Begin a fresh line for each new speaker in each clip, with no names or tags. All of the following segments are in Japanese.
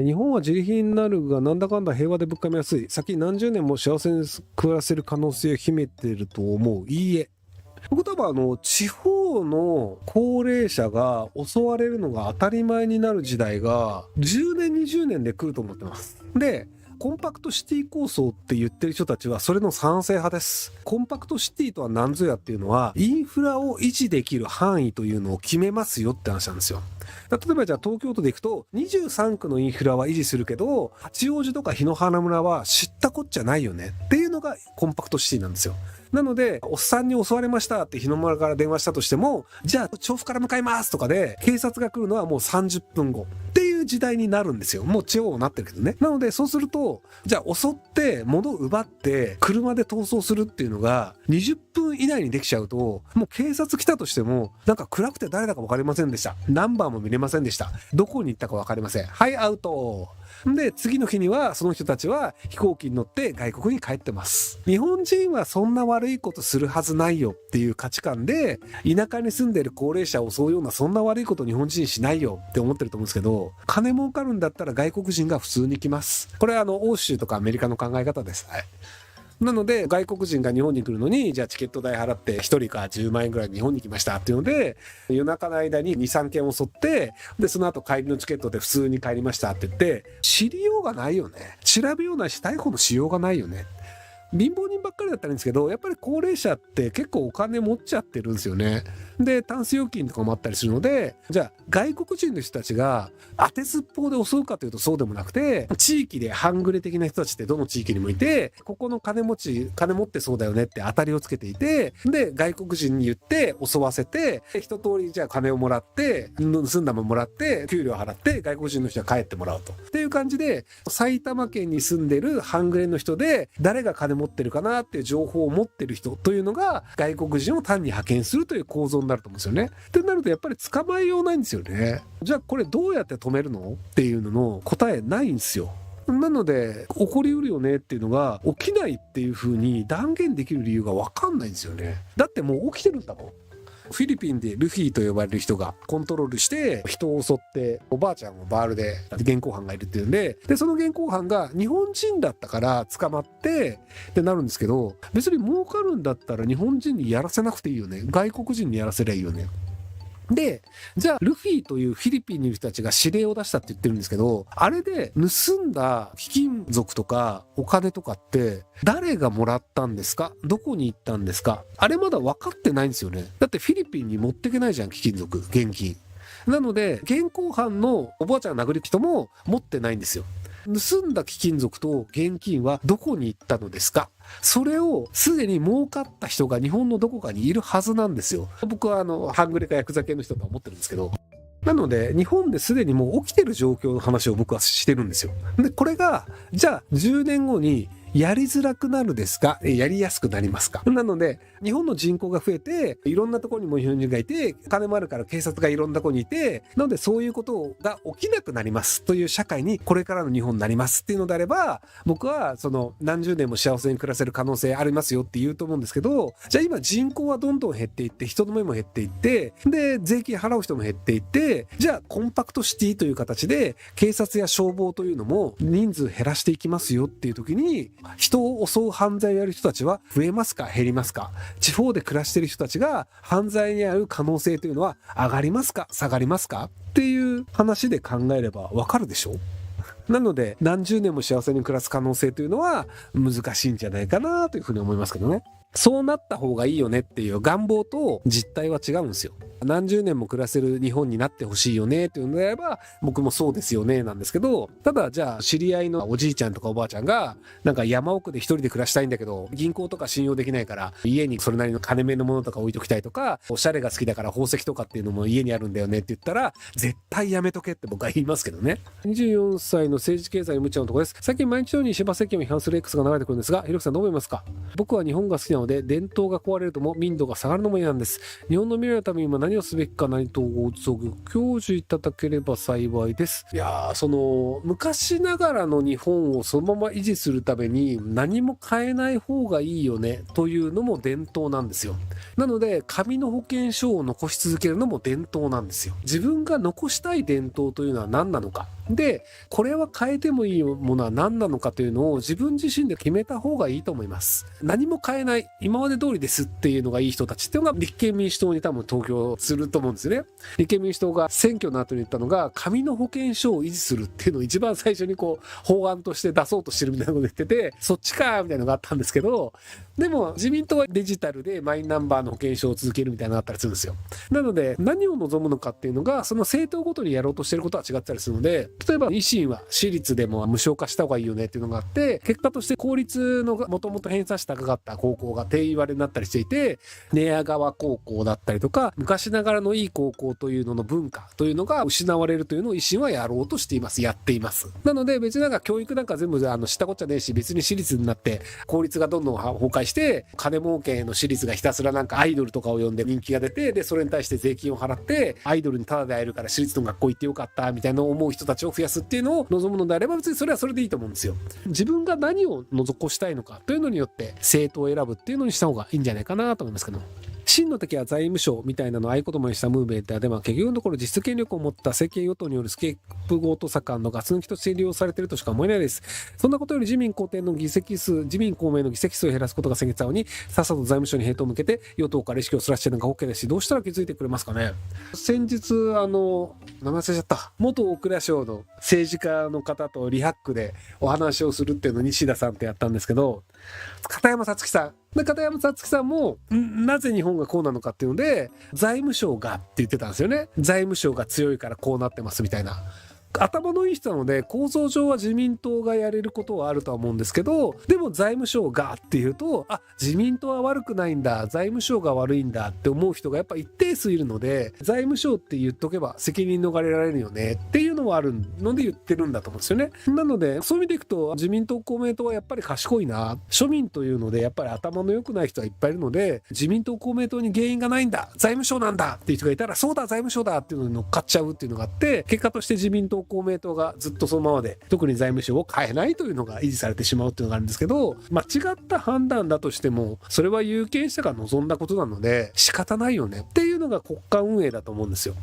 日本は自利品になるがなんだかんだ平和で物価も安い。先何十年も幸せに暮らせる可能性を秘めていると思う。いいえ。僕多分地方の高齢者が襲われるのが当たり前になる時代が10年20年で来ると思ってます。で、コンパクトシティ構想って言ってる人たちはそれの賛成派です。コンパクトシティとは何ぞやっていうのは、インフラを維持できる範囲というのを決めますよって話なんですよ。例えばじゃあ東京都で行くと23区のインフラは維持するけど、八王子とか檜原村は知ったこっちゃないよねっていうのがコンパクトシティなんですよ。なので、おっさんに襲われましたって日の丸から電話したとしても、じゃあ調布から向かいますとかで警察が来るのはもう30分後っていう時代になるんですよ。もう地方になってるけどね。なのでそうすると、じゃあ襲って物を奪って車で逃走するっていうのが20分以内にできちゃうと、もう警察来たとしてもなんか暗くて誰だか分かりませんでした。ナンバーも見れませんでした。どこに行ったか分かりません。はい、アウト。で、次の日にはその人たちは飛行機に乗って外国に帰ってます。日本人はそんな悪いことするはずないよっていう価値観で、田舎に住んでる高齢者を襲うようなそんな悪いこと日本人しないよって思ってると思うんですけど、金儲かるんだったら外国人が普通に来ます。これは欧州とかアメリカの考え方です。はい。なので外国人が日本に来るのに、じゃあチケット代払って1人か10万円ぐらい日本に来ましたっていうので、夜中の間に2、3件襲って、でその後帰りのチケットで普通に帰りましたって言って、知りようがないよね。調べようないし逮捕のしようがないよね。貧乏人ばっかりだったらいいんですけど、やっぱり高齢者って結構お金持っちゃってるんですよね。で、タンス預金とかもあったりするので、じゃあ外国人の人たちが当てずっぽうで襲うかというとそうでもなくて、地域で半グレ的な人たちってどの地域にもいて、ここの金持ってそうだよねって当たりをつけていて、で、外国人に言って襲わせて、一通りじゃあ金をもらって、盗んだもんもらって、給料払って、外国人の人は帰ってもらうと。っていう感じで、埼玉県に住んでる半グレの人で、誰が金持ってるかなっていう情報を持ってる人というのが、外国人を単に派遣するという構造になると思うんですよね。ってなるとやっぱり捕まえようないんですよね。じゃあこれどうやって止めるのっていうのの答えないんですよ。なので起こりうるよねっていうのが起きないっていう風に断言できる理由が分かんないんですよね。だってもう起きてるんだもん。フィリピンでルフィと呼ばれる人がコントロールして人を襲っておばあちゃんをバールで現行犯がいるっていうんで、その現行犯が日本人だったから捕まってってなるんですけど、別に儲かるんだったら日本人にやらせなくていいよね。外国人にやらせりゃいいよね。で、じゃあ、ルフィというフィリピンにいる人たちが指令を出したって言ってるんですけど、あれで盗んだ貴金属とかお金とかって誰がもらったんですか？どこに行ったんですか？あれまだ分かってないんですよね。だってフィリピンに持ってけないじゃん、貴金属、現金。なので、現行犯のおばあちゃんが殴る人も持ってないんですよ。盗んだ貴金属と現金はどこに行ったのですか？それをすでに儲かった人が日本のどこかにいるはずなんですよ。僕は半グレかヤクザ系の人とは思ってるんですけど。なので、日本ですでにもう起きてる状況の話を僕はしてるんですよ。で、これが、じゃあ10年後にやりづらくなるですか？やりやすくなりますか？なので、日本の人口が増えて、いろんなところにも日本人がいて、金もあるから警察がいろんなところにいて、なのでそういうことが起きなくなりますという社会にこれからの日本になりますっていうのであれば、僕はその何十年も幸せに暮らせる可能性ありますよって言うと思うんですけど、じゃあ今人口はどんどん減っていって、人の目も減っていって、で、税金払う人も減っていって、じゃあコンパクトシティという形で警察や消防というのも人数減らしていきますよっていう時に、人を襲う犯罪をやる人たちは増えますか減りますか？地方で暮らしている人たちが犯罪に遭う可能性というのは上がりますか下がりますかっていう話で考えればわかるでしょ？なので何十年も幸せに暮らす可能性というのは難しいんじゃないかなというふうに思いますけどね。そうなった方がいいよねっていう願望と実態は違うんですよ。何十年も暮らせる日本になってほしいよねっていうのであれば僕もそうですよねなんですけど、ただじゃあ知り合いのおじいちゃんとかおばあちゃんがなんか山奥で一人で暮らしたいんだけど銀行とか信用できないから家にそれなりの金目のものとか置いときたいとか、おしゃれが好きだから宝石とかっていうのも家にあるんだよねって言ったら絶対やめとけって僕は言いますけどね。24歳の政治経済無茶のところです。最近毎日のように石破政権を批判する X が流れてくるんですが、ひろきさんどう思いますか？僕は日本が好きなので伝統が壊れるとも民度が下がるのも嫌なんです。日本の未来のためにも何をすべきか何とご教授いただければ幸いです。いやー、その昔ながらの日本をそのまま維持するために何も変えない方がいいよねというのも伝統なんですよ。なので紙の保険証を残し続けるのも伝統なんですよ。自分が残したい伝統というのは何なのか。で、これは変えてもいいものは何なのかというのを自分自身で決めた方がいいと思います。何も変えない、今まで通りですっていうのがいい人たちっていうのが立憲民主党に多分投票すると思うんですよね。立憲民主党が選挙の後に言ったのが、紙の保険証を維持するっていうのを一番最初に法案として出そうとしてるみたいなこと言ってて、そっちかみたいなのがあったんですけど、でも自民党はデジタルでマイナンバーの保険証を続けるみたいなのがあったりするんですよ。なので何を望むのかっていうのが、その政党ごとにやろうとしてることは違ったりするので、例えば維新は私立でも無償化した方がいいよねっていうのがあって、結果として公立のもともと偏差値高かった高校が定員割れになったりしていて、寝屋川高校だったりとか、昔ながらのいい高校というのの文化というのが失われるというのを維新はやろうとしています。やっています。なので別になんか教育なんか全部知ったこっちゃねえし、別に私立になって公立がどんどん崩壊して、金儲けの私立がひたすらなんかアイドルとかを呼んで人気が出て、でそれに対して税金を払ってアイドルにタダで会えるから私立の学校行ってよかったみたいな思う人たちを増やすっていうのを望むのであれば、別にそれはそれでいいと思うんですよ。自分が何を残したいのかというのによって政党を選ぶっていうのにした方がいいんじゃないかなと思いますけども。真の敵は財務省みたいなのを合言葉にしたムーブメントでは、結局のところ実質権力を持った政権与党によるスケープゴート盛んのガス抜きとして利用されているとしか思えないです。そんなことより自民公明の議席数を減らすことが先月青にさっさと財務省にヘイトを向けて与党から意識をそらしているのが OK ですし、どうしたら気づいてくれますかね。先日名前忘れちゃった、元大蔵省の政治家の方とリハックでお話をするっていうのを西田さんってやったんですけど、片山さつきさんもなぜ日本がこうなのかっていうので、財務省がって言ってたんですよね。財務省が強いからこうなってますみたいな。頭のいい人なので構造上は自民党がやれることはあるとは思うんですけど、でも財務省がっていうと、自民党は悪くないんだ、財務省が悪いんだって思う人がやっぱ一定数いるので、財務省って言っとけば責任逃れられるよねっていうのはあるので言ってるんだと思うんですよね。なのでそういう意味でいくと、自民党公明党はやっぱり賢いな、庶民というのでやっぱり頭の良くない人はいっぱいいるので、自民党公明党に原因がないんだ、財務省なんだっていう人がいたら、そうだ財務省だっていうのに乗っかっちゃうっていうのがあって、結果として自民党公明党がずっとそのままで、特に財務省を変えないというのが維持されてしまうっていうのがあるんですけど、間違った判断だとしてもそれは有権者が望んだことなので仕方ないよねっていうのが国家運営だと思うんですよ。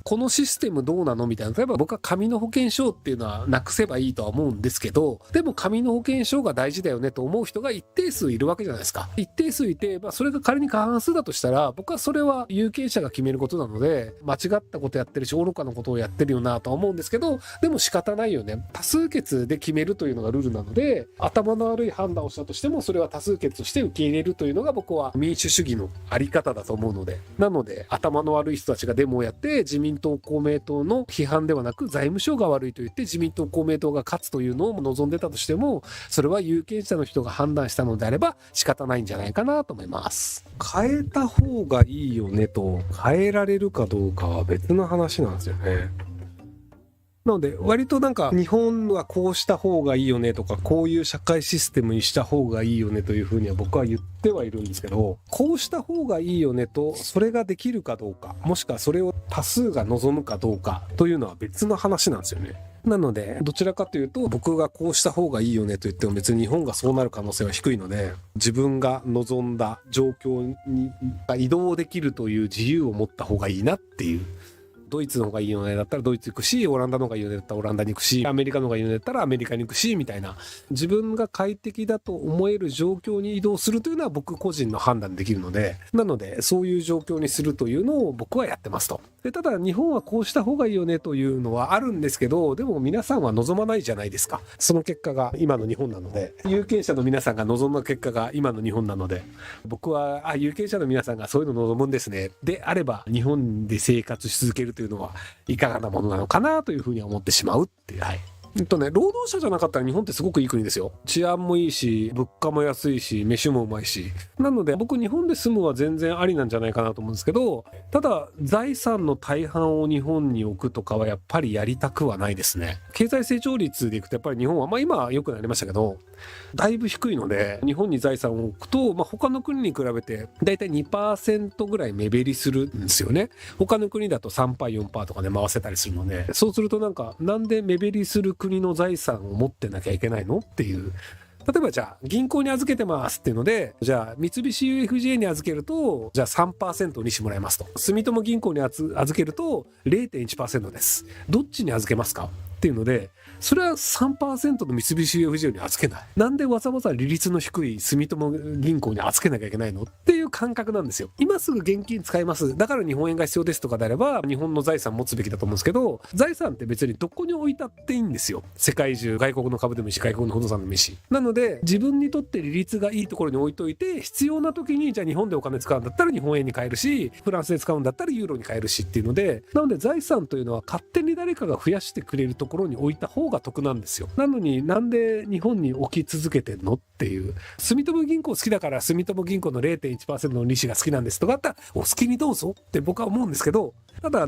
このシステムどうなのみたいな。例えば僕は紙の保険証っていうのはなくせばいいとは思うんですけど、でも紙の保険証が大事だよねと思う人が一定数いるわけじゃないですか。一定数いて、それが仮に過半数だとしたら、僕はそれは有権者が決めることなので、間違ったことやってるし愚かなことをやってるよなとは思うんですけど、でも仕方ないよね。多数決で決めるというのがルールなので、頭の悪い判断をしたとしてもそれは多数決として受け入れるというのが僕は民主主義のあり方だと思うので、なので頭の悪い人たちがデモをやって自民党公明党の批判ではなく財務省が悪いと言って自民党公明党が勝つというのを望んでたとしても、それは有権者の人が判断したのであれば仕方ないんじゃないかなと思います。変えた方がいいよねと変えられるかどうかは別の話なんですよね。なので割となんか日本はこうした方がいいよねとか、こういう社会システムにした方がいいよねというふうには僕は言ってはいるんですけど、こうした方がいいよねとそれができるかどうか、もしくはそれを多数が望むかどうかというのは別の話なんですよね。なのでどちらかというと、僕がこうした方がいいよねと言っても別に日本がそうなる可能性は低いので、自分が望んだ状況に移動できるという自由を持った方がいいなっていう。ドイツの方がいいよねだったらドイツ行くし、オランダの方がいいよねだったらオランダに行くし、アメリカの方がいいよねだったらアメリカに行くしみたいな、自分が快適だと思える状況に移動するというのは僕個人の判断できるので、なのでそういう状況にするというのを僕はやってますと。でただ日本はこうした方がいいよねというのはあるんですけど、でも皆さんは望まないじゃないですか。その結果が今の日本なので、有権者の皆さんが望んだ結果が今の日本なので、僕は有権者の皆さんがそういうの望むんですねであれば、日本で生活し続けるというのはいかがなものなのかなというふうに思ってしまうっていう。労働者じゃなかったら日本ってすごくいい国ですよ。治安もいいし、物価も安いし、飯もうまいし。なので僕日本で住むは全然ありなんじゃないかなと思うんですけど、ただ財産の大半を日本に置くとかはやっぱりやりたくはないですね。経済成長率でいくとやっぱり日本は今は良くなりましたけど、だいぶ低いので、日本に財産を置くと、他の国に比べてだいたい 2% ぐらい目減りするんですよね。他の国だと 3%、4% とかで回せたりするので、そうするとなんで目減りする国の財産を持ってなきゃいけないのっていう。例えばじゃあ銀行に預けてますっていうので、じゃあ三菱 UFJ に預けるとじゃあ 3% にしてもらいますと、住友銀行に預けると 0.1% です。どっちに預けますかっていうので、それは 3% の三菱 UFJ に預けない。なんでわざわざ利率の低い住友銀行に預けなきゃいけないのっていう感覚なんですよ。今すぐ現金使います、だから日本円が必要ですとかであれば日本の財産持つべきだと思うんですけど、財産って別にどこに置いたっていいんですよ。世界中、外国の株でもいいし、外国の不動産でもいいし。なので自分にとって利率がいいところに置いといて、必要な時にじゃあ日本でお金使うんだったら日本円に変えるし、フランスで使うんだったらユーロに変えるしっていうので、なので財産というのは勝手に誰かが増やしてくれるところに置いた方が得なんですよ。なのになんで日本に置き続けてんのっていう。住友銀行好きだから住友銀行の 0.1% の利子が好きなんですとかあったらお好きにどうぞって僕は思うんですけど、ただ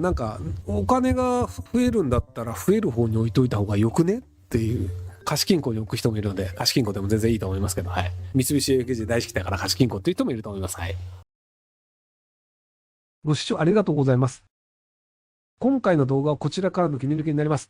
お金が増えるんだったら増える方に置いといた方がよくねっていう。貸金庫に置く人もいるので、貸金庫でも全然いいと思いますけど、はい。三菱 UFJ 大好きだから貸金庫っていう人もいると思います。はい。ご視聴ありがとうございます。今回の動画はこちらからの切り抜きになります。